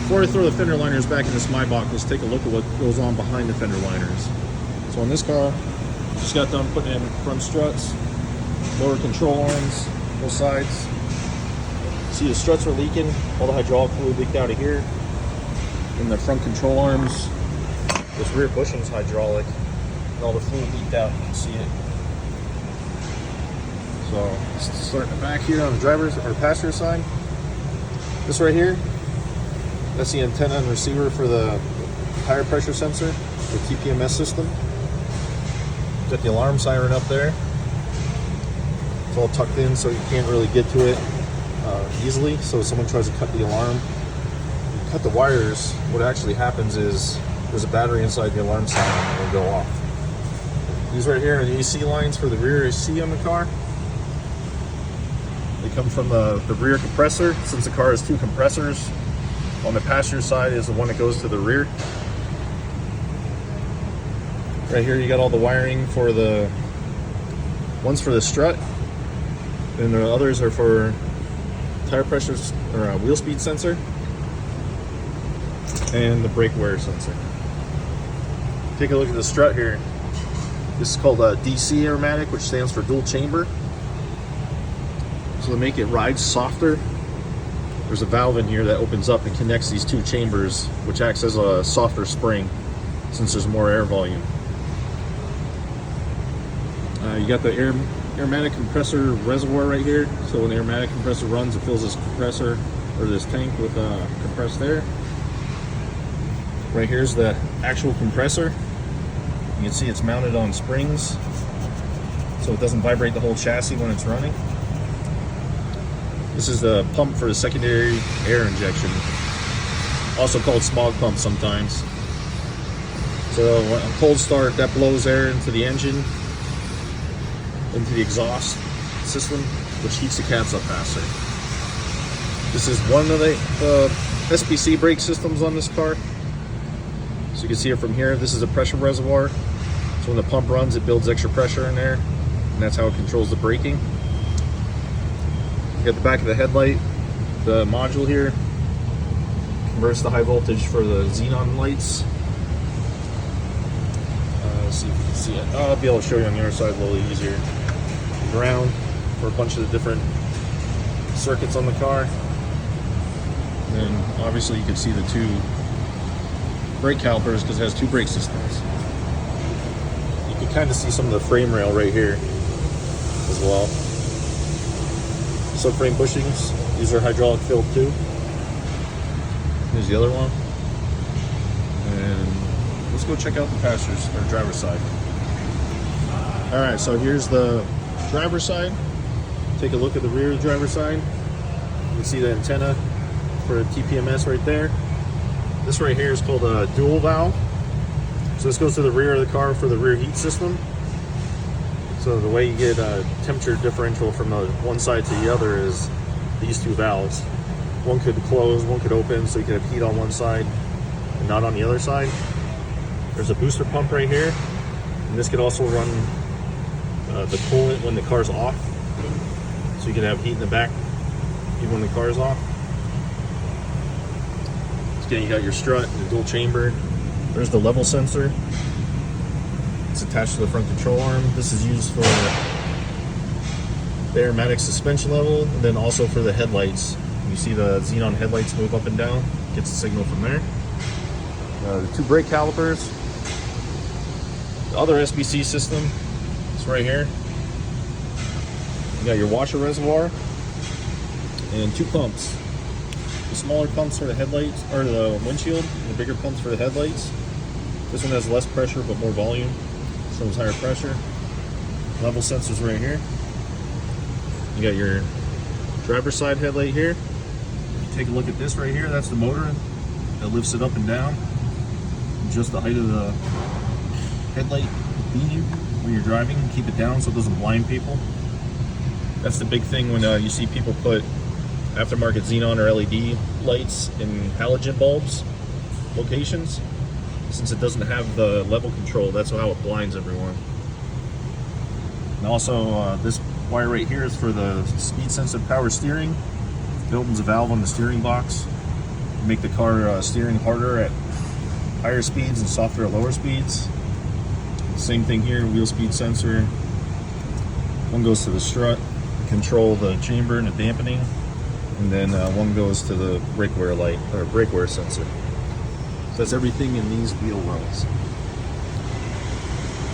Before I throw the fender liners back in this Maybach, let's take a look at what goes on behind the fender liners. So on this car, just got done putting in front struts, lower control arms, both sides. See the struts are leaking, all the hydraulic fluid leaked out of here. In the front control arms, this rear bushing's hydraulic, and all the fluid leaked out, you can see it. So starting the back here on the driver's or passenger side. This right here, that's the antenna and receiver for the tire pressure sensor, the TPMS system. Got the alarm siren up there. It's all tucked in so you can't really get to it easily. So if someone tries to cut the alarm, you cut the wires, what actually happens is there's a battery inside the alarm siren and it'll go off. These right here are the AC lines for the rear AC on the car. They come from the rear compressor. Since the car has two compressors, on the passenger side is the one that goes to the rear. Right here you got all the wiring for the one's for the strut, and the others are for tire pressure or wheel speed sensor and the brake wear sensor. Take a look at the strut here. This is called a DC aromatic, which stands for dual chamber. So to make it ride softer, there's a valve in here that opens up and connects these two chambers, which acts as a softer spring since there's more air volume. You got the aromatic compressor reservoir right here. So when the aromatic compressor runs, it fills this compressor or this tank with compressed air. Right here's the actual compressor. You can see it's mounted on springs, so it doesn't vibrate the whole chassis when it's running. This is the pump for the secondary air injection, also called smog pump sometimes. So a cold start, that blows air into the engine, into the exhaust system, which heats the cabs up faster. This is one of the SPC brake systems on this car. So you can see it from here. This is a pressure reservoir. So when the pump runs, it builds extra pressure in there, and that's how it controls the braking. You got the back of the headlight, the module here converts the high voltage for the xenon lights. Let's see if you can see it. I'll be able to show you on the other side a little easier. Ground for a bunch of the different circuits on the car. And then obviously you can see the two brake calipers because it has two brake systems. You can kind of see some of the frame rail right here as well. Subframe bushings, these are hydraulic filled too. Here's the other one. And let's go check out the passenger's or driver's side. Alright, so here's the driver's side. Take a look at the rear of the driver's side. You can see the antenna for TPMS right there. This right here is called a dual valve. So this goes to the rear of the car for the rear heat system. So the way you get a temperature differential from the one side to the other is these two valves. One could close, one could open, so you could have heat on one side and not on the other side. There's a booster pump right here, and this could also run the coolant when the car's off. So you can have heat in the back even when the car's off. Again, you got your strut, the dual chamber. There's the level sensor. It's attached to the front control arm. This is used for the aromatic suspension level, and then also for the headlights. You see the xenon headlights move up and down. Gets the signal from there. The two brake calipers. The other SBC system is right here. You got your washer reservoir and two pumps. The smaller pumps for the headlights, or the windshield, and the bigger pumps for the headlights. This one has less pressure but more volume, so it's higher pressure. Level sensors right here. You got your driver's side headlight here. You take a look at this right here, that's the motor that lifts it up and down. Just the height of the headlight beam when you're driving, keep it down so it doesn't blind people. That's the big thing when you see people put aftermarket xenon or LED lights in halogen bulbs locations. Since it doesn't have the level control, that's how it blinds everyone. And also this wire right here is for the speed sensitive power steering. It opens a valve on the steering box. make the car steering harder at higher speeds and softer at lower speeds. Same thing here, wheel speed sensor. One goes to the strut, control the chamber and the dampening, and then one goes to the brake wear light or brake wear sensor. So that's everything in these wheel wells.